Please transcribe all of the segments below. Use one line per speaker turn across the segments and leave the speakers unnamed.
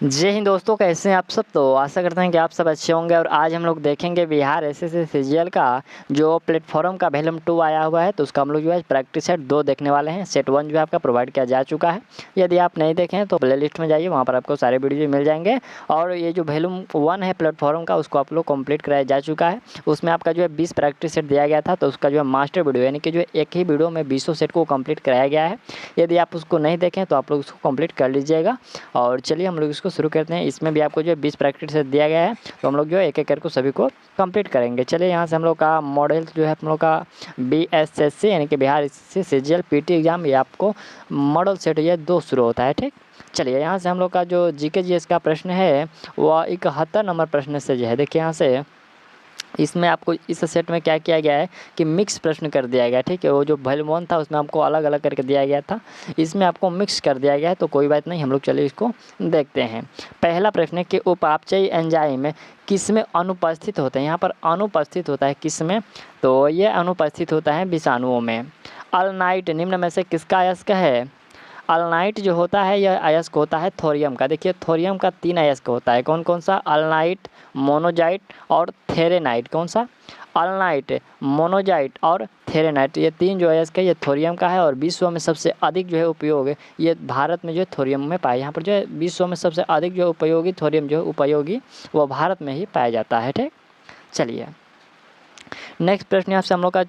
जय हिंद दोस्तों, कैसे हैं आप सब। तो आशा करते हैं कि आप सब अच्छे होंगे। और आज हम लोग देखेंगे बिहार एसएससी सीजीएल का जो प्लेटफॉर्म का वॉल्यूम 2 आया हुआ है, तो उसका हम लोग जो है प्रैक्टिस सेट 2 देखने वाले हैं। सेट 1 जो है आपका प्रोवाइड किया जा चुका है। यदि आप नहीं देखें हैं तो प्ले लिस्ट में जाइए, वहाँ पर आपको सारे वीडियो मिल जाएंगे। और ये जो वॉल्यूम 1 है प्लेटफॉर्म का, उसको आप लोग कंप्लीट कराया जा चुका है। उसमें आपका जो है 20 प्रैक्टिस सेट दिया गया था, तो उसका जो है मास्टर वीडियो यानी कि जो एक ही वीडियो में 20 सेट को कंप्लीट कराया गया है। यदि आप उसको नहीं देखें तो आप लोग उसको कंप्लीट कर लीजिएगा। और चलिए हम लोग इसको शुरू करते हैं। इसमें भी आपको जो है 20 प्रैक्टिस सेट दिया गया है, तो हम लोग जो है एक एक करके सभी को कंप्लीट करेंगे। चलिए यहाँ से हम लोग का मॉडल जो है हम लोग का बीएसएससी यानी कि Bihar SSC CGL PT exam, ये आपको मॉडल सेट ये 2 शुरू होता है। ठीक, चलिए यहाँ से हम लोग का जो जीके जीएस का प्रश्न है वह 71 नंबर प्रश्न से जो है, देखिए यहाँ से इसमें आपको इस सेट में क्या किया गया है कि मिक्स प्रश्न कर दिया गया। ठीक है, वो जो वॉल्यूम 1 था उसमें आपको अलग अलग करके दिया गया था, इसमें आपको मिक्स कर दिया गया है। तो कोई बात नहीं, हम लोग चलिए इसको देखते हैं। पहला प्रश्न है कि उपापचयी एंजाइम किस में अनुपस्थित होते हैं। यहाँ पर अनुपस्थित होता है किस में, तो ये अनुपस्थित होता है विषाणुओं में। अल्नाइट निम्न में से किसका अयस्क है। अल्नाइट जो होता है यह अयस्क होता है थोरियम का। देखिए थोरियम का 3 अयस्क होता है, कौन कौन सा, अल्नाइट, मोनोजाइट और थेरेनाइट। कौन सा, अल्नाइट, मोनोजाइट और थेरेनाइट, ये 3 जो अयस्क है ये थोरियम का है। और विश्व में सबसे अधिक जो है उपयोग ये भारत में जो है थोरियम में पाया। यहाँ पर जो है विश्व में सबसे अधिक जो उपयोगी थोरियम जो है उपयोगी वो भारत में ही पाया जाता है। ठीक, चलिए नेक्स्ट प्रश्न आपसे हम लोग का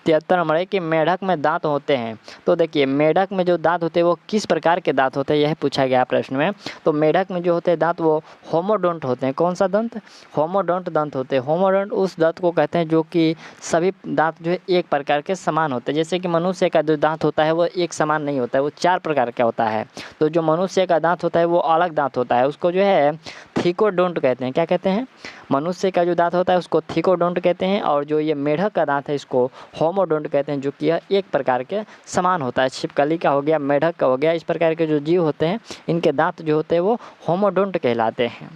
73 नंबर है कि मेढक में दांत होते हैं। तो देखिए मेढक में जो दांत होते हैं वो किस प्रकार के दांत होते हैं, यह पूछा गया प्रश्न में। तो मेढक में जो होते हैं दांत वो होमोडोंट होते हैं। कौन सा दंत, होमोडोंट दांत होते हैं। होमोडोंट उस दांत को कहते हैं जो कि सभी दांत जो है एक प्रकार के समान होते हैं। जैसे कि मनुष्य का जो दांत होता है वो एक समान नहीं होता है, वो 4 प्रकार का होता है। तो जो मनुष्य का दांत होता है वो अलग दांत होता है, उसको जो है थीकोडोंट कहते हैं। क्या कहते हैं, मनुष्य का जो दांत होता है उसको थीकोडोंट कहते हैं। और जो ये मेढक का दांत है इसको होमोडोंट कहते हैं, जो कि यह एक प्रकार के समान होता है। छिपकली का हो गया, मेढक का हो गया, इस प्रकार के जो जीव होते हैं इनके दांत जो होते हैं वो होमोडोंट कहलाते हैं।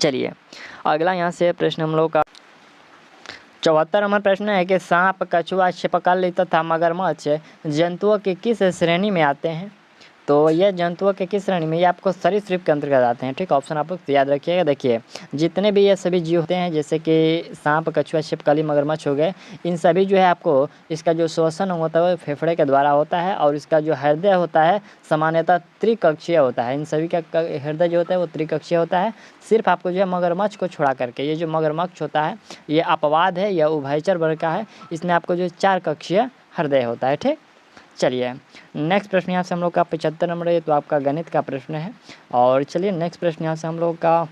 चलिए अगला यहाँ से प्रश्न हम लोग का 74 नंबर प्रश्न है कि सांप, कछुआ, छिपकली तथा मगरमच्छ जंतुओं की किस श्रेणी में आते हैं। तो ये जंतुओं के किस श्रेणी में, ये आपको सरीसृप के अंतर्गत आते हैं। ठीक, ऑप्शन आप लोग याद रखिएगा। देखिए जितने भी ये सभी जीव होते हैं जैसे कि सांप, कछुआ, छिपकली, मगरमच्छ हो गए, इन सभी जो है आपको इसका जो श्वसन होता है वो फेफड़े के द्वारा होता है। और इसका जो हृदय होता है सामान्यतः त्रिकक्षीय होता है। इन सभी का हृदय जो होता है वो त्रिकक्षीय होता है। सिर्फ आपको जो है मगरमच्छ को छोड़ा करके, ये जो मगरमच्छ होता है ये अपवाद है, यह उभयचर वर्ग का है। इसमें आपको जो 4 कक्षीय हृदय होता है। ठीक, चलिए नेक्स्ट प्रश्न यहाँ से हम लोग का 75 नंबर है, तो आपका गणित का प्रश्न है। और चलिए नेक्स्ट प्रश्न यहाँ से हम लोग का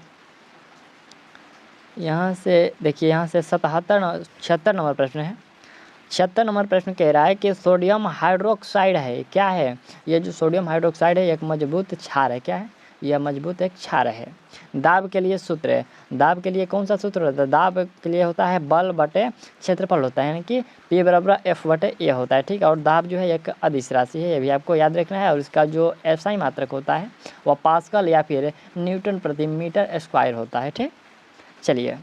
यहाँ से देखिए यहाँ से 76 नंबर प्रश्न है। 76 नंबर प्रश्न कह रहा है कि सोडियम हाइड्रोक्साइड है, क्या है। ये जो सोडियम हाइड्रोक्साइड है एक मजबूत क्षार है। क्या है, यह मजबूत एक क्षार है। दाब के लिए सूत्र है, दाब के लिए कौन सा सूत्र होता है, दाब के लिए होता है बल बटे क्षेत्रफल होता है, यानी कि P बराबर F बटे A होता है। ठीक, और दाब जो है एक अदिश राशि है, ये भी आपको याद रखना है। और इसका जो SI मात्रक होता है वह पास्कल या फिर न्यूटन प्रति मीटर स्क्वायर होता है। ठीक, चलिए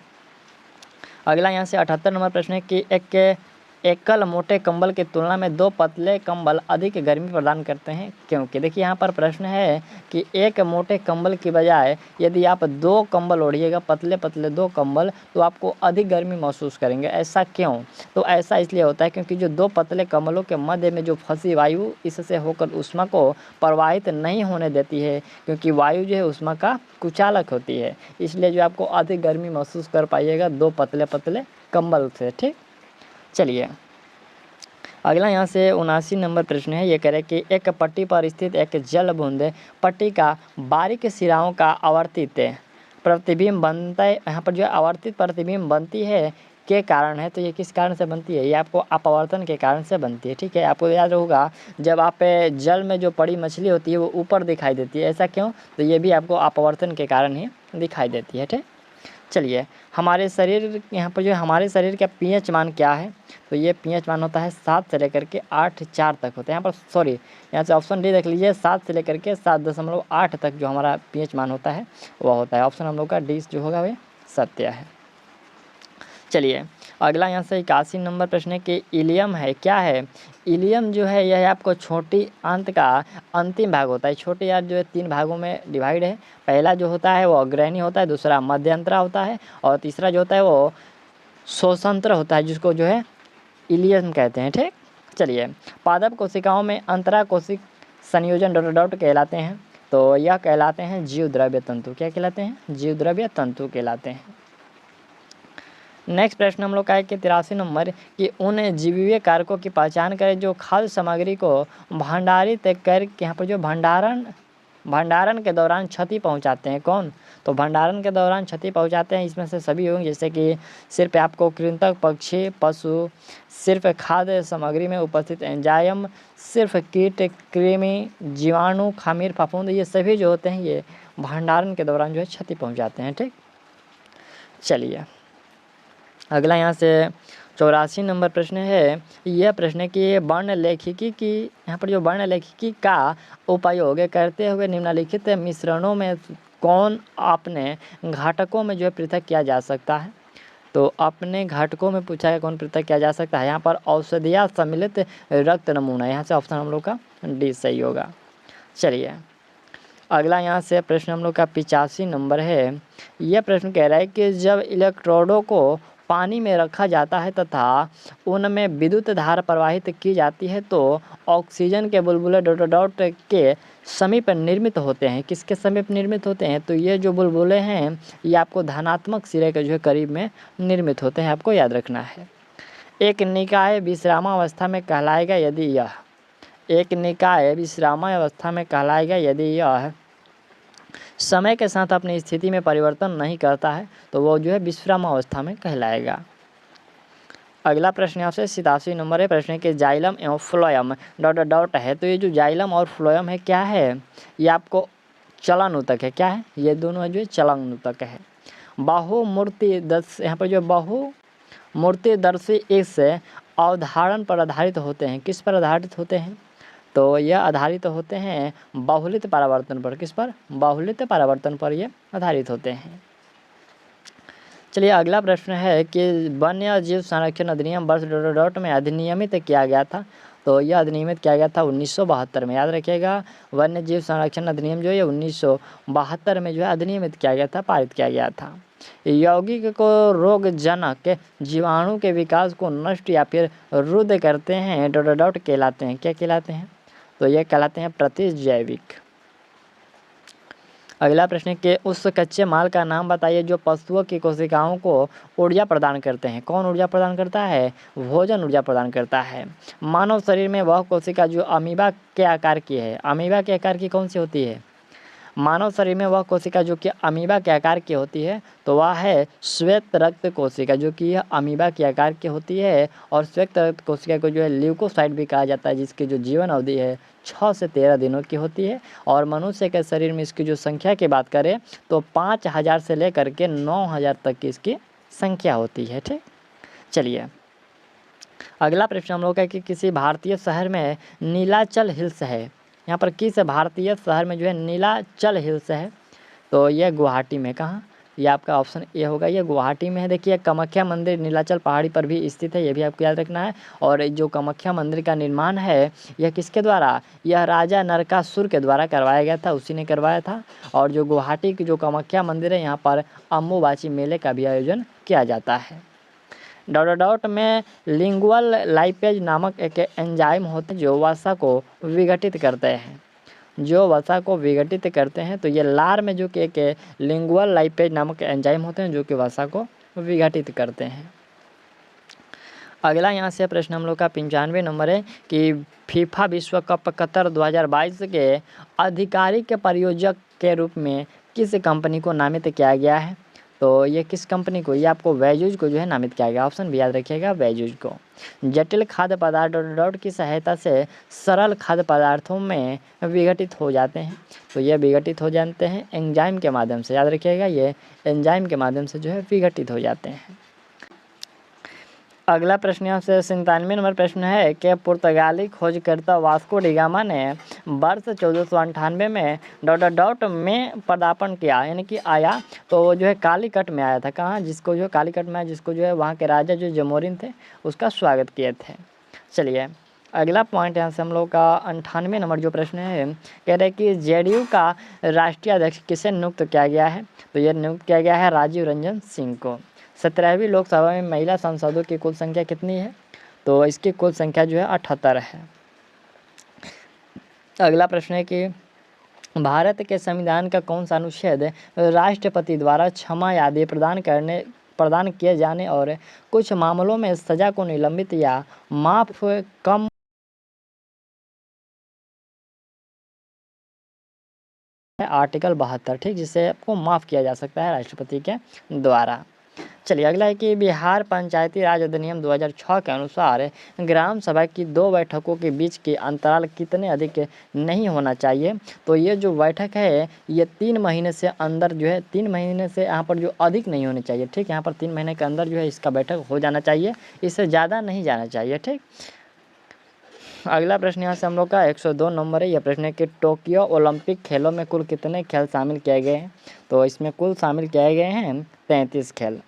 अगला यहाँ से 78 नंबर प्रश्न है कि एक एकल मोटे कंबल की तुलना में 2 पतले कंबल अधिक गर्मी प्रदान करते हैं, क्योंकि देखिए यहाँ पर प्रश्न है कि एक मोटे कंबल की बजाय यदि आप 2 कंबल ओढ़िएगा, पतले पतले 2 कंबल, तो आपको अधिक गर्मी महसूस करेंगे। ऐसा क्यों, तो ऐसा इसलिए होता है क्योंकि जो 2 पतले कंबलों के मध्य में जो फंसी वायु इससे होकर उष्मा को प्रवाहित नहीं होने देती है, क्योंकि वायु जो है उष्मा का कुचालक होती है, इसलिए जो आपको अधिक गर्मी महसूस कर पाइएगा 2 पतले पतले कंबल से। ठीक, चलिए अगला यहाँ से 79 नंबर प्रश्न है। ये कह रहे कि एक पट्टी पर स्थित एक जल बूंद पट्टी का बारीक सिराओं का आवर्तित प्रतिबिंब बनता है। यहाँ पर जो आवर्तित प्रतिबिंब बनती है के कारण है, तो ये किस कारण से बनती है, ये आपको अपवर्तन के कारण से बनती है। ठीक है, आपको याद होगा जब आप जल में जो पड़ी मछली होती है वो ऊपर दिखाई देती है, ऐसा क्यों, तो ये भी आपको अपवर्तन के कारण ही दिखाई देती है। ठीक, चलिए हमारे शरीर, यहाँ पर जो हमारे शरीर का पीएच मान क्या है, तो ये पीएच मान होता है 7 से लेकर के 8.4 तक होता है। यहाँ पर सॉरी, यहाँ से ऑप्शन डी देख लीजिए, 7 से लेकर के 7.8 तक जो हमारा पीएच मान होता है वह होता है। ऑप्शन हम लोग का डी जो होगा वे सत्य है। चलिए अगला यहाँ से 81 नंबर प्रश्न है कि इलियम है क्या है। इलियम जो है यह आपको छोटी आंत का अंतिम भाग होता है। छोटी आंत जो है 3 भागों में डिवाइड है। पहला जो होता है वो अग्रणी होता है, दूसरा मध्यंतरा होता है और तीसरा जो होता है वो शोषंत्र होता है, जिसको जो है इलियम कहते हैं। ठीक, चलिए पादप कोशिकाओं में अंतरा कोशिक संयोजन डॉट डॉट कहलाते हैं। तो यह कहलाते हैं जीव द्रव्य तंतु। क्या कहलाते हैं? जीव द्रव्य तंतु कहलाते हैं। नेक्स्ट प्रश्न हम लोग का है कि 83 नंबर कि उन जीवीय कारकों की पहचान करें जो खाद्य सामग्री को भंडारित कर यहाँ पर जो भंडारण के दौरान क्षति पहुंचाते हैं। कौन? तो भंडारण के दौरान क्षति पहुंचाते हैं इसमें से सभी होंगे, जैसे कि सिर्फ आपको कृंतक, पक्षी, पशु, सिर्फ खाद्य सामग्री में उपस्थित एंजाइम, सिर्फ कीट, कृमि, जीवाणु, खमीर, फफूंद, ये सभी जो होते हैं ये भंडारण के दौरान जो है क्षति पहुँचाते हैं। ठीक, चलिए अगला यहाँ से 84 नंबर प्रश्न है। यह प्रश्न है कि वर्णलेखिकी की यहाँ पर जो वर्णलेखिकी का उपयोग करते हुए निम्नलिखित मिश्रणों में कौन अपने घटकों में जो है पृथक किया जा सकता है। तो अपने घटकों में पूछा है कौन पृथक किया जा सकता है। यहाँ पर औषधिया सम्मिलित रक्त नमूना, यहाँ से ऑप्शन हम लोग का डी सही होगा। चलिए अगला यहाँ से प्रश्न हम लोग का 85 नंबर है। यह प्रश्न कह रहा है कि जब इलेक्ट्रोडों को पानी में रखा जाता है तथा उनमें विद्युत धारा प्रवाहित की जाती है तो ऑक्सीजन के बुलबुले डॉट डॉट के समीप निर्मित होते हैं। किसके समीप निर्मित होते हैं? तो ये जो बुलबुले हैं ये आपको धनात्मक सिरे के जो है करीब में निर्मित होते हैं, आपको याद रखना है। एक निकाय विश्रामावस्था में कहलाएगा यदि यह एक निकाय विश्रामावस्था में कहलाएगा यदि यह समय के साथ अपनी स्थिति में परिवर्तन नहीं करता है, तो वो जो है विश्रामावस्था में कहलाएगा। अगला प्रश्न आपसे 87 नंबर है। प्रश्न है कि जाइलम एवं फ्लोएम डॉट डॉट है। तो ये जो जाइलम और फ्लोएम है क्या है? ये आपको चलन ऊतक है। क्या है? ये दोनों जो है चलन ऊतक है। बहुमूर्तिदर्शी यहाँ पर जो बहुमूर्तिदर्शी इस अवधारण पर आधारित होते हैं। किस पर आधारित होते हैं? तो यह आधारित होते हैं बहुलित परावर्तन पर। किस पर? बहुलित परावर्तन पर ये आधारित होते हैं। चलिए अगला प्रश्न है कि वन्य जीव संरक्षण अधिनियम वर्ष डॉट डॉट में अधिनियमित किया गया था। तो यह अधिनियमित किया गया था 1972 में। याद रखिएगा वन्य जीव संरक्षण अधिनियम जो है 1972 में जो है अधिनियमित किया गया था, पारित किया गया था। यौगिक को रोगजनक जीवाणु के विकास को नष्ट या फिर रुद्ध करते हैं डॉट डॉट कहलाते हैं। क्या कहलाते हैं? तो ये कहलाते हैं प्रतिजैविक। अगला प्रश्न है कि उस कच्चे माल का नाम बताइए जो पशुओं की कोशिकाओं को ऊर्जा प्रदान करते हैं। कौन ऊर्जा प्रदान करता है? भोजन ऊर्जा प्रदान करता है। मानव शरीर में वह कोशिका जो अमीबा के आकार की है। अमीबा के आकार की कौन सी होती है? मानव शरीर में वह कोशिका जो कि अमीबा के आकार की होती है तो वह है श्वेत रक्त कोशिका, जो कि यह अमीबा के आकार की होती है। और श्वेत रक्त कोशिका को जो है ल्यूकोसाइट भी कहा जाता है, जिसकी जो जीवन अवधि है 6 से 13 दिनों की होती है। और मनुष्य के शरीर में इसकी जो संख्या की बात करें तो 5000 से लेकर के 9000 तक की इसकी संख्या होती है। ठीक, चलिए अगला प्रश्न हम लोग का कि किसी भारतीय शहर में नीलाचल हिल्स है। यहाँ पर किस भारतीय शहर में जो है नीलाचल हिल्स है? तो यह गुवाहाटी में। कहाँ? ये आपका ऑप्शन ए होगा, ये गुवाहाटी में है। देखिए कामाख्या मंदिर नीलाचल पहाड़ी पर भी स्थित है, ये भी आपको याद रखना है। और जो कामाख्या मंदिर का निर्माण है यह किसके द्वारा? यह राजा नरकासुर के द्वारा करवाया गया था, उसी ने करवाया था। और जो गुवाहाटी की जो कामाख्या मंदिर है यहाँ पर अम्बुबाची मेले का भी आयोजन किया जाता है। डॉट डॉट में लिंगुअल लाइपेज नामक एक एंजाइम होते हैं जो वसा को विघटित करते हैं। जो वसा को विघटित करते हैं तो ये लार में जो कि एक लिंगुअल लाइपेज नामक एंजाइम होते हैं जो कि वसा को विघटित करते हैं। अगला यहाँ से प्रश्न हम लोग का 95 नंबर है कि फीफा विश्व कप कतर 2022 के आधिकारिक परियोजक के रूप में किस कंपनी को नामित किया गया है? तो ये किस कंपनी को? ये आपको वैजूज को जो है नामित किया गया। ऑप्शन भी याद रखिएगा, वैजूज को। जटिल खाद्य पदार्थ डॉट डॉट की सहायता से सरल खाद्य पदार्थों में विघटित हो जाते हैं। तो ये विघटित हो जाते हैं एंजाइम के माध्यम से। याद रखिएगा ये एंजाइम के माध्यम से जो है विघटित हो जाते हैं। अगला प्रश्न यहाँ से 97 नंबर प्रश्न है कि पुर्तगाली खोजकर्ता वास्को डी गामा ने वर्ष 1498 में डॉट में पदार्पण किया, यानी कि आया तो वो जो है कालीकट में आया था। कहाँ? जिसको जो है कालीकट में आया, जिसको जो है वहाँ के राजा जो जमोरिन थे उसका स्वागत किए थे। चलिए अगला पॉइंट यहाँ से हम लोग का 98 नंबर जो प्रश्न है, कह रहे कि जेडीयू का राष्ट्रीय अध्यक्ष किसे नियुक्त किया गया है? तो ये नियुक्त किया गया है राजीव रंजन सिंह को। 17वीं लोकसभा में महिला सांसदों की कुल संख्या कितनी है? तो इसकी कुल संख्या जो है 78 है। अगला प्रश्न है कि भारत के संविधान का कौन सा अनुच्छेद राष्ट्रपति द्वारा क्षमा यादें प्रदान किए जाने और कुछ मामलों में सजा को निलंबित या माफ कम आर्टिकल 72, ठीक, जिसे आपको माफ़ किया जा सकता है राष्ट्रपति के द्वारा। चलिए अगला है कि बिहार पंचायती राज अधिनियम 2006 के अनुसार ग्राम सभा की 2 बैठकों के बीच के अंतराल कितने अधिक नहीं होना चाहिए? तो ये जो बैठक है ये 3 महीने से अंदर जो है 3 महीने से यहाँ पर जो अधिक नहीं होनी चाहिए, ठीक, यहाँ पर 3 महीने के अंदर जो है इसका बैठक हो जाना चाहिए, इससे ज़्यादा नहीं जाना चाहिए, ठीक। अगला प्रश्न यहाँ से हम लोग का 102 नंबर है। यह प्रश्न है कि टोक्यो ओलंपिक खेलों में कुल कितने खेल शामिल किए गए हैं? तो इसमें कुल शामिल किए गए हैं 33 खेल।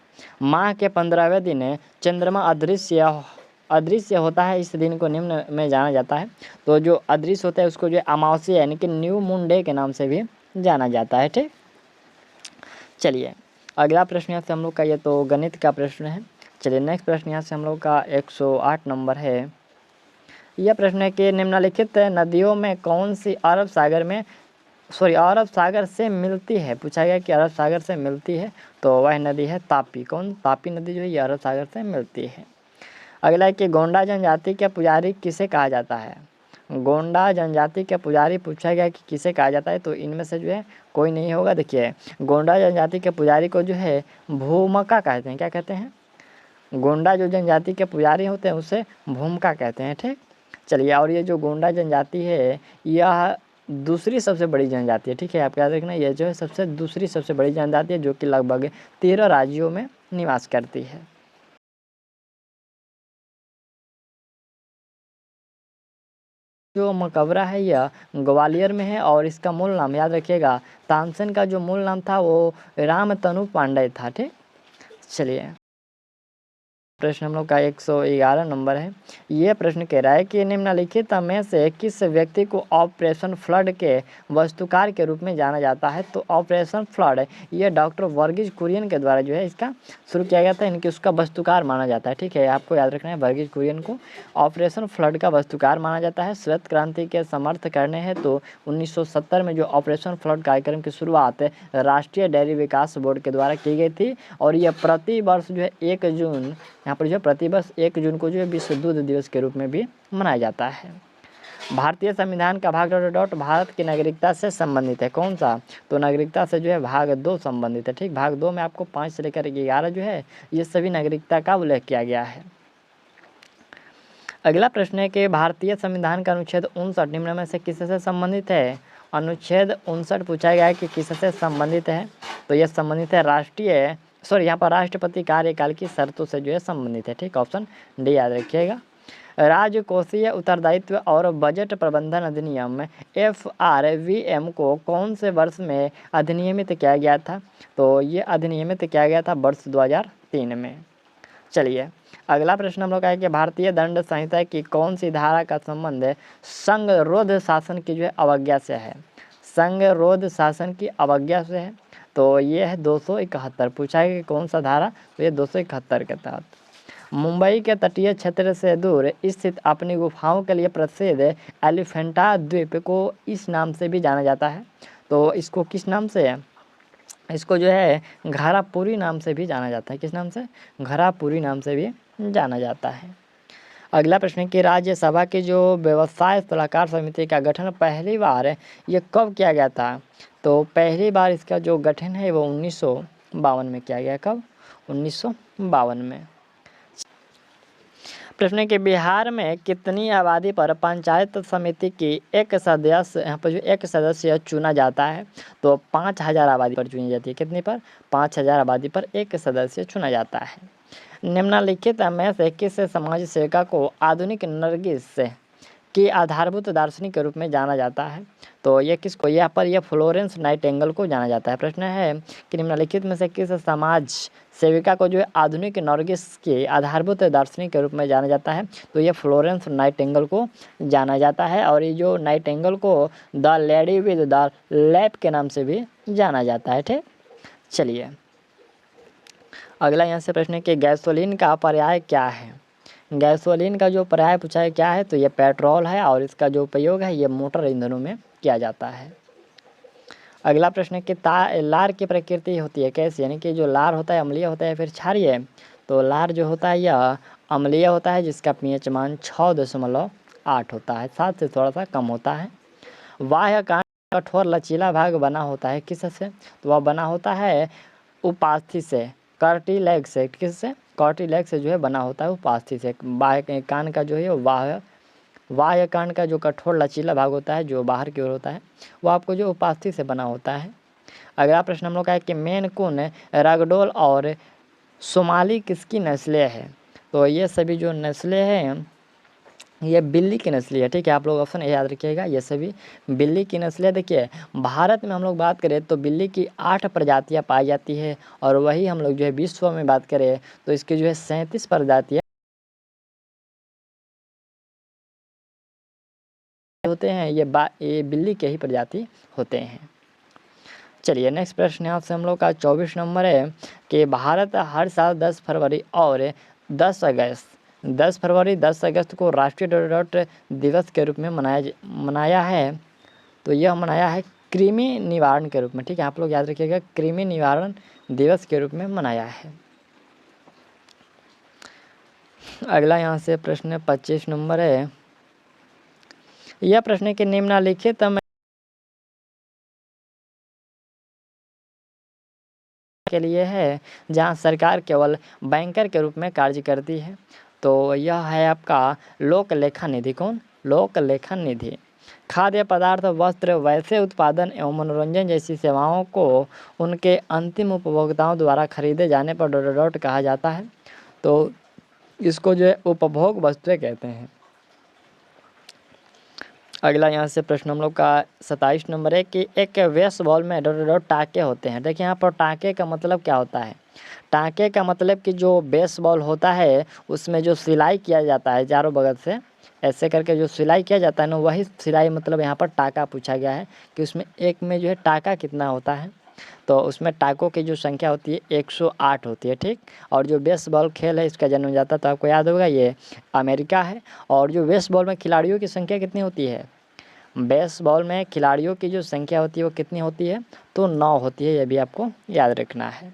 माह के 15वें दिन चंद्रमा अदृश्य होता है, इस दिन को निम्न में जाना जाता है। तो जो अदृश्य होता है उसको जो अमावस्या यानी कि न्यू मून डे के नाम से भी जाना जाता है, ठीक। चलिए अगला प्रश्न यहाँ से हम लोग का ये तो गणित का प्रश्न है। चलिए नेक्स्ट प्रश्न यहाँ से हम लोग का 108 नंबर है। यह प्रश्न है कि निम्नलिखित नदियों में कौन सी अरब सागर से मिलती है? पूछा गया कि अरब सागर से मिलती है, तो वह नदी है तापी। तापी नदी जो है ये अरब सागर से मिलती है। अगला है कि गोंडा जनजाति के पुजारी किसे कहा जाता है? गोंडा जनजाति के पुजारी पूछा गया कि किसे कहा जाता है, तो इनमें से जो है कोई नहीं होगा। देखिए गोंडा जनजाति के पुजारी को जो है भूमका कहते हैं। क्या कहते हैं? गोंडा जो जनजाति के पुजारी होते हैं उसे भूमका कहते हैं, ठीक। चलिए और ये जो गोंडा जनजाति है यह दूसरी सबसे बड़ी जनजाति है, ठीक है, आप याद रखना, ये जो है दूसरी सबसे बड़ी जनजाति है जो कि लगभग 13 राज्यों में निवास करती है। जो मकबरा है यह ग्वालियर में है और इसका मूल नाम याद रखिएगा, तानसेन का जो मूल नाम था वो रामतनु पांडे था, ठीक। चलिए प्रश्न हम लोग का 111 नंबर है। ये प्रश्न कह रहा है कि निम्नलिखित में से किस व्यक्ति को ऑपरेशन फ्लड के वास्तुकार के रूप में जाना जाता है? तो ऑपरेशन फ्लड ये डॉक्टर वर्गीज कुरियन के द्वारा जो है इसका शुरू किया गया था, इनकी उसका वास्तुकार माना जाता है, ठीक है, आपको याद रखना है, वर्गीज कुरियन को ऑपरेशन फ्लड का वास्तुकार माना जाता है। श्वेत क्रांति के समर्थ करने हैं तो 1970 में जो ऑपरेशन फ्लड कार्यक्रम की शुरुआत राष्ट्रीय डेयरी विकास बोर्ड के द्वारा की गई थी और यह प्रति वर्ष जो है 1 जून यहाँ पर जो है प्रतिवर्ष 1 जून को जो है विश्व दूध दिवस के रूप में भी मनाया जाता है। भारतीय संविधान का भाग भारत की नागरिकता से संबंधित है, कौन सा? तो नागरिकता से जो है भाग 2 संबंधित है, ठीक। भाग 2 में आपको 5 से लेकर 11 जो है ये सभी नागरिकता का उल्लेख किया गया है। अगला प्रश्न है कि भारतीय संविधान का अनुच्छेद 59 निम्न में से किससे संबंधित है? अनुच्छेद 59 पूछा गया है कि किससे संबंधित है, तो यह संबंधित है यहाँ पर राष्ट्रपति कार्यकाल की शर्तों से जो है संबंधित है, ठीक, ऑप्शन डी याद रखिएगा। राजकोषीय उत्तरदायित्व और बजट प्रबंधन अधिनियम FRVM को कौन से वर्ष में अधिनियमित किया गया था? तो ये अधिनियमित किया गया था वर्ष 2003 में। चलिए अगला प्रश्न हम लोग का है कि भारतीय दंड संहिता की कौन सी धारा का संबंध संगरोध शासन की जो है अवज्ञा से है? संगरोध शासन की अवज्ञा से है, तो ये है 271। पूछा है कि कौन सा धारा? तो ये 271 के तहत। मुंबई के तटीय क्षेत्र से दूर स्थित अपनी गुफाओं के लिए प्रसिद्ध एलिफेंटा द्वीप को इस नाम से भी जाना जाता है, तो इसको किस नाम से है? इसको जो है घारापुरी नाम से भी जाना जाता है। किस नाम से? घारापुरी नाम से भी जाना जाता है। अगला प्रश्न है कि राज्यसभा की जो व्यवसाय सलाहकार समिति का गठन पहली बार ये कब किया गया था? तो पहली बार इसका जो गठन है वो 1952 में किया गया। कब? 1952 में। प्रश्न है कि बिहार में कितनी आबादी पर पंचायत समिति की एक सदस्य चुना जाता है? तो 5000 आबादी पर चुनी जाती है। कितनी पर? 5000 आबादी पर एक सदस्य चुना जाता है। निम्नलिखित में से किस समाज सेविका को आधुनिक नरगिस की आधारभूत दार्शनिक के रूप में जाना जाता है? तो ये किसको, यहाँ पर यह फ्लोरेंस नाइटिंगेल को जाना जाता है। प्रश्न है कि निम्नलिखित में से किस समाज सेविका को जो है आधुनिक नरगिस के आधारभूत दार्शनिक के रूप में जाना जाता है? तो ये फ्लोरेंस नाइटिंगेल को जाना जाता है। और ये जो नाइटिंगेल को the lady with the lap के नाम से भी जाना जाता है। ठीक, चलिए अगला यहाँ से प्रश्न है कि गैसोलीन का पर्याय क्या है? गैसोलीन का जो पर्याय पूछा है क्या है? तो ये पेट्रोल है और इसका जो उपयोग है ये मोटर ईंधनों में किया जाता है। अगला प्रश्न है कि लार की प्रकृति होती है कैसी, यानी कि जो लार होता है अम्लीय होता है फिर क्षारीय? तो लार जो होता है यह अम्लीय होता है, जिसका पीएच मान 6.8 होता है, 7 से थोड़ा सा कम होता है। बाह्य कांड कठोर लचीला भाग बना होता है किससे? तो वह बना होता है उपास्थि से, कार्टिलेज से। किससे? कार्टिलेज से जो है बना होता है उपास्थि से। बाह्य कान का जो है बाह्य कान का जो कठोर लचीला भाग होता है जो बाहर की ओर होता है वो आपको जो उपास्थि से बना होता है। अगला प्रश्न हम लोग का है कि मेन कुन, रगडोल और सोमाली किसकी नस्लें हैं? तो ये सभी जो नस्लें हैं ये बिल्ली की नस्लें है। ठीक है, आप लोग ऑप्शन ए याद रखिएगा, ये सभी बिल्ली की नस्लें। देखिए भारत में हम लोग बात करें तो बिल्ली की 8 प्रजातियां पाई जाती है, और वही हम लोग जो है विश्व में बात करें तो इसकी जो है 37 प्रजातियां होते हैं। ये बिल्ली के ही प्रजाति होते हैं। चलिए नेक्स्ट प्रश्न यहाँ से हम लोग का 24 नंबर है कि भारत हर साल 10 फरवरी और 10 फरवरी 10 अगस्त को राष्ट्रीय डॉट दिवस के रूप में मनाया है। तो यह मनाया है कृमि निवारण के रूप में। ठीक है, आप लोग याद रखिएगा, कृमि निवारण दिवस के रूप में मनाया है। अगला यहाँ से प्रश्न 25 नंबर है। यह प्रश्न के निम्नलिखित में के लिए है जहां सरकार केवल बैंकर के रूप में कार्य करती है। तो यह है आपका लोक लेखा निधि। कौन? लोक लेखन निधि। खाद्य पदार्थ, वस्त्र, वैसे उत्पादन एवं मनोरंजन जैसी सेवाओं को उनके अंतिम उपभोक्ताओं द्वारा खरीदे जाने पर डॉट कहा जाता है। तो इसको जो है उपभोग वस्तुएं कहते हैं। अगला यहाँ से प्रश्न हम लोग का 27 नंबर है कि एक बेसबॉल में डॉट टाँके होते हैं। देखिए यहाँ पर टाँके का मतलब क्या होता है? टाँके का मतलब कि जो बेसबॉल होता है उसमें जो सिलाई किया जाता है चारों बगल से ऐसे करके जो सिलाई किया जाता है ना, वही सिलाई मतलब यहाँ पर टाँका पूछा गया है कि उसमें एक में जो है टाँका कितना होता है। तो उसमें टाँकों की जो संख्या होती है 108 होती है। ठीक, और जो बेसबॉल खेल है इसका जन्म जाता तो आपको याद होगा ये अमेरिका है। और जो बेसबॉल में खिलाड़ियों की संख्या कितनी होती है? बेसबॉल में खिलाड़ियों की जो संख्या होती है वो कितनी होती है? तो 9 होती है, यह भी आपको याद रखना है।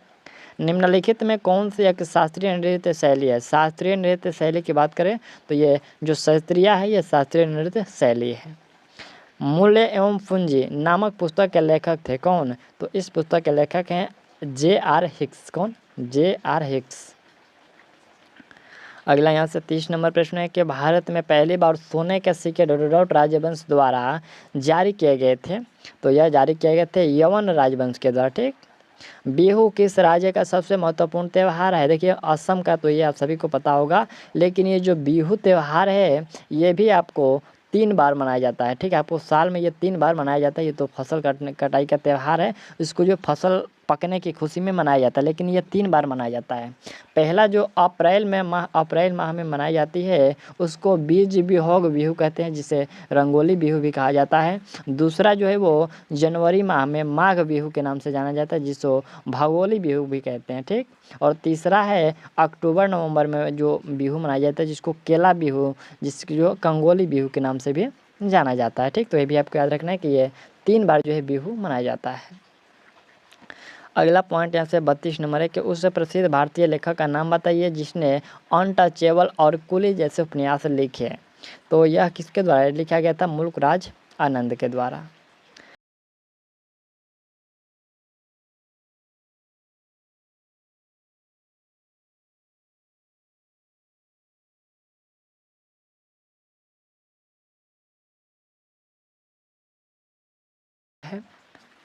निम्नलिखित में कौन सी एक शास्त्रीय नृत्य शैली है? शास्त्रीय नृत्य शैली की बात करें तो ये जो शास्त्रीय है ये शास्त्रीय नृत्य शैली है। मूल्य एवं पूंजी नामक पुस्तक के लेखक थे कौन? तो इस पुस्तक के लेखक हैं J.R. हिक्स। कौन? J.R. हिक्स। अगला यहाँ से 30 नंबर प्रश्न है कि भारत में पहली बार सोने के सिक्के डॉट राजवंश द्वारा जारी किए गए थे। तो यह जारी किए गए थे यवन राजवंश के द्वारा। ठीक, बिहू किस राज्य का सबसे महत्वपूर्ण त्यौहार है? देखिए असम का तो ये आप सभी को पता होगा, लेकिन ये जो बिहू त्यौहार है ये भी आपको 3 बार मनाया जाता है। ठीक है, आपको साल में ये 3 बार मनाया जाता है। ये तो फसल कटाई का त्यौहार है, इसको जो फसल पकने की खुशी में मनाया जाता है, लेकिन ये 3 बार मनाया जाता है। पहला जो अप्रैल माह में मनाई जाती है उसको बीज बिहोग बिहू कहते हैं, जिसे रंगोली बिहू भी कहा जाता है। दूसरा जो है वो जनवरी माह में माघ बिहू के नाम से जाना जाता है, जिसको भगोली बिहू भी कहते हैं। ठीक, और तीसरा है अक्टूबर नवंबर में जो बिहू मनाया जाता है जिसको केला बिहू, जिसकी जो कंगोली बिहू के नाम से भी जाना जाता है। ठीक, तो ये भी आपको याद रखना है कि ये 3 बार जो है बिहू मनाया जाता है। अगला पॉइंट यहाँ से 32 नंबर है कि उस प्रसिद्ध भारतीय लेखक का नाम बताइए जिसने अनटचेबल और कुली जैसे उपन्यास लिखे। तो यह किसके द्वारा लिखा गया था? मुल्कराज आनंद के द्वारा।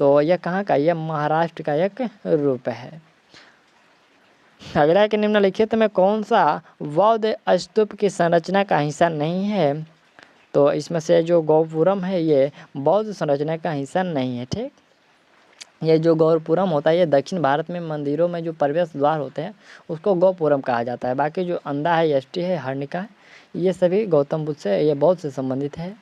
तो यह कहाँ का? यह महाराष्ट्र का एक रूप है। अगला है कि निम्नलिखित में कौन सा बौद्ध स्तूप की संरचना का हिस्सा नहीं है। तो इसमें से जो गोपुरम है ये बौद्ध संरचना का हिस्सा नहीं है। ठीक, ये जो गोपुरम होता है ये दक्षिण भारत में मंदिरों में जो प्रवेश द्वार होते हैं उसको गोपुरम कहा जाता है। बाकी जो अंधा है, यष्टि है, हर्णिका है, ये सभी गौतम बुद्ध से, ये बौद्ध से संबंधित है।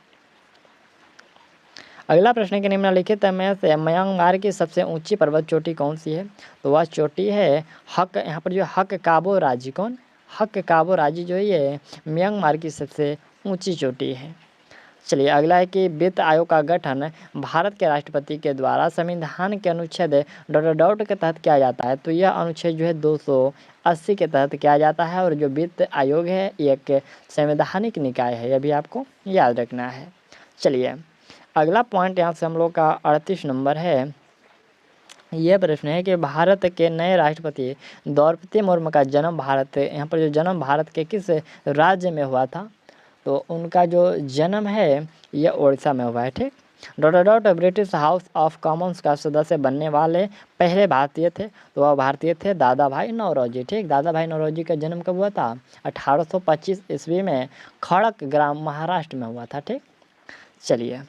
अगला प्रश्न के निम्नलिखित में से म्यांमार की सबसे ऊंची पर्वत चोटी कौन सी है। तो वह चोटी है हक, यहाँ पर जो हक काबो राजी, कौन, हक काबो राजी जो है ये म्यांमार की सबसे ऊंची चोटी है। चलिए अगला है कि वित्त आयोग का गठन भारत के राष्ट्रपति के द्वारा संविधान के अनुच्छेद ... के तहत किया जाता है। तो यह अनुच्छेद जो है 280 के तहत किया जाता है। और जो वित्त आयोग है ये एक संवैधानिक निकाय है, यह भी आपको याद रखना है। चलिए अगला पॉइंट यहाँ से हम लोग का 38 नंबर है। यह प्रश्न है कि भारत के नए राष्ट्रपति द्रौपदी मुर्मू का जन्म भारत, यहाँ पर जो जन्म भारत के किस राज्य में हुआ था। तो उनका जो जन्म है यह उड़ीसा में हुआ है। ठीक, ... ब्रिटिश हाउस ऑफ कॉमन्स का सदस्य बनने वाले पहले भारतीय थे। तो वह भारतीय थे दादा भाई नौरोजी। ठीक, दादा भाई नौरोजी का जन्म कब हुआ था, 1825 ईस्वी में खड़क ग्राम महाराष्ट्र में हुआ था। ठीक, चलिए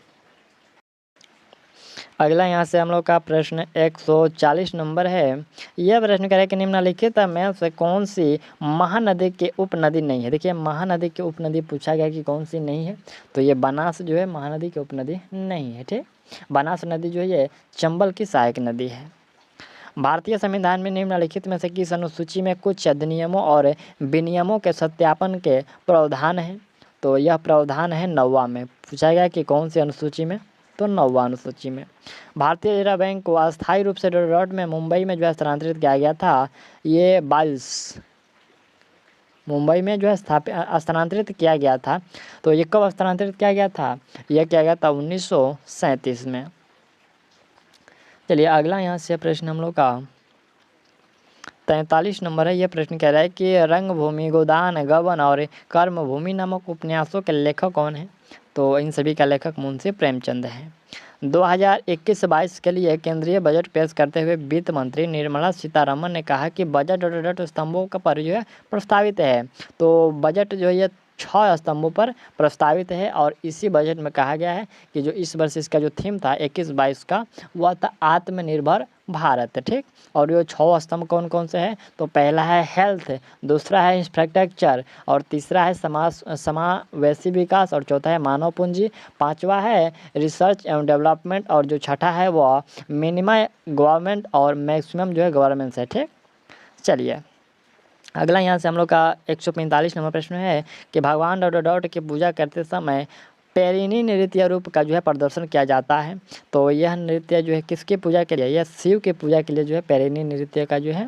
अगला यहाँ से हम लोग का प्रश्न 140 नंबर है। यह प्रश्न कह रहा है कि निम्नलिखित में से कौन सी महानदी की उपनदी नहीं है। देखिए महानदी की उपनदी पूछा गया कि कौन सी नहीं है। तो ये बनास जो है महानदी की उपनदी नहीं है। ठीक, बनास नदी जो है ये चंबल की सहायक नदी है। भारतीय संविधान में निम्नलिखित में से किस अनुसूची में कुछ अधिनियमों और विनियमों के सत्यापन के प्रावधान है। तो यह प्रावधान है 9वां में। पूछा गया कि कौन सी अनुसूची में, तो 9वां अनुसूची में। भारतीय रिजर्व बैंक को अस्थायी रूप से में मुंबई में जो है स्थानांतरित किया गया था। ये 22 मुंबई में जो है स्थानांतरित किया गया था। तो ये कब स्थानांतरित किया गया था, यह किया गया था 1937 में। चलिए अगला यहाँ से प्रश्न हम लोग का 43 नंबर है। यह प्रश्न कह रहा है कि रंगभूमि, गोदान, गबन और कर्मभूमि नामक उपन्यासों के लेखक कौन हैं। तो इन सभी का लेखक मुंशी प्रेमचंद हैं। 2021-22 के लिए केंद्रीय बजट पेश करते हुए वित्त मंत्री निर्मला सीतारमण ने कहा कि बजट ... स्तंभों का पर जो है प्रस्तावित है। तो बजट जो है ये 6 स्तंभों पर प्रस्तावित है। और इसी बजट में कहा गया है कि जो इस वर्ष इसका जो थीम था 21-22 का वह था आत्मनिर्भर भारत। ठीक, और ये 6 स्तंभ कौन कौन से हैं। तो पहला है हेल्थ, दूसरा है इंफ्रास्ट्रक्चर, और तीसरा है समावेशी विकास, और चौथा है मानव पूंजी, 5वां है रिसर्च एवं डेवलपमेंट, और जो छठा है वह मिनिमम गवर्नमेंट और मैक्सिमम जो है गवर्नमेंट है। ठीक, चलिए अगला यहाँ से हम लोग का 145 नंबर प्रश्न है कि भगवान ... की पूजा करते समय पेरिनी नृत्य रूप का जो है प्रदर्शन किया जाता है। तो यह नृत्य जो है किसकी पूजा के लिए, यह शिव की पूजा के लिए जो है पेरिनी नृत्य का जो है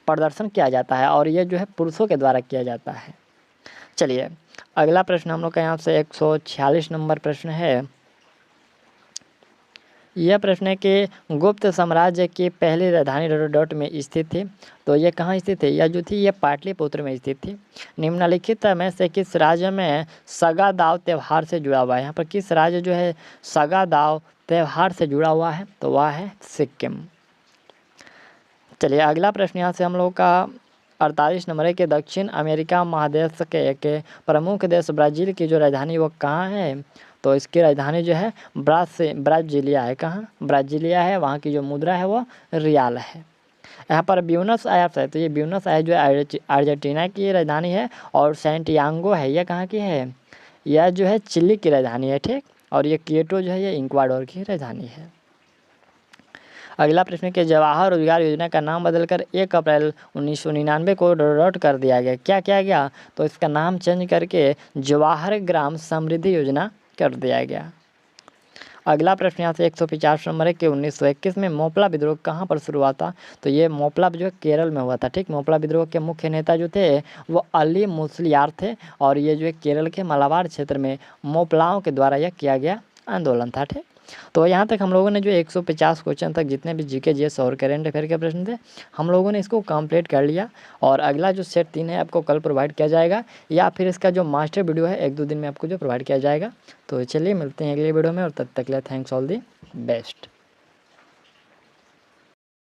प्रदर्शन किया जाता है। और यह जो है पुरुषों के द्वारा किया जाता है। चलिए अगला प्रश्न हम लोग का यहाँ से 146 नंबर प्रश्न है। यह प्रश्न है कि गुप्त साम्राज्य की पहली राजधानी ... में स्थित थी। तो ये कहाँ स्थित है, यह जो थी ये पाटलिपुत्र में स्थित थी। निम्नलिखित में से किस राज्य में सगा दाव त्यौहार से जुड़ा हुआ है। यहाँ पर किस राज्य जो है सगा दाव त्यौहार से जुड़ा हुआ है। तो वह है सिक्किम। चलिए अगला प्रश्न यहाँ से हम लोग का 48 नंबर है कि दक्षिण अमेरिका महादेश के एक प्रमुख देश ब्राज़ील की जो राजधानी वो कहाँ है। तो इसकी राजधानी जो है ब्राज़ीलिया है। कहाँ, ब्राज़ीलिया है। वहाँ की जो मुद्रा है वो रियाल है। यहाँ पर ब्यूनस आयर्स है। तो ये ब्यूनस आयर्स जो है अर्जेंटीना की राजधानी है। और सैंटियागो है, यह कहाँ की है, यह जो है चिली की राजधानी है। ठीक, और ये क्योटो जो है ये इक्वाडोर की राजधानी है। अगला प्रश्न के जवाहर रोजगार योजना का नाम बदलकर 1 अप्रैल 1999 को कर दिया गया। क्या किया गया, तो इसका नाम चेंज करके जवाहर ग्राम समृद्धि योजना कर दिया गया। अगला प्रश्न यहाँ से 150 नंबर है कि 1921 में मोपला विद्रोह कहाँ पर शुरू हुआ था। तो ये मोपला जो केरल में हुआ था। ठीक, मोपला विद्रोह के मुख्य नेता जो थे वो अली मुसलियार थे। और ये जो है केरल के मालाबार क्षेत्र में मोपलाओं के द्वारा यह किया गया आंदोलन था। ठीक, तो यहाँ तक हम लोगों ने जो 150 क्वेश्चन तक जितने भी जीके जीएस और करेंट अफेयर के प्रश्न थे हम लोगों ने इसको कंप्लीट कर लिया। और अगला जो सेट 3 है आपको कल प्रोवाइड किया जाएगा, या फिर इसका जो मास्टर वीडियो है 1-2 दिन में आपको जो प्रोवाइड किया जाएगा। तो चलिए मिलते हैं अगले वीडियो में, और तब तक के लिए थैंक्स ऑल दी बेस्ट।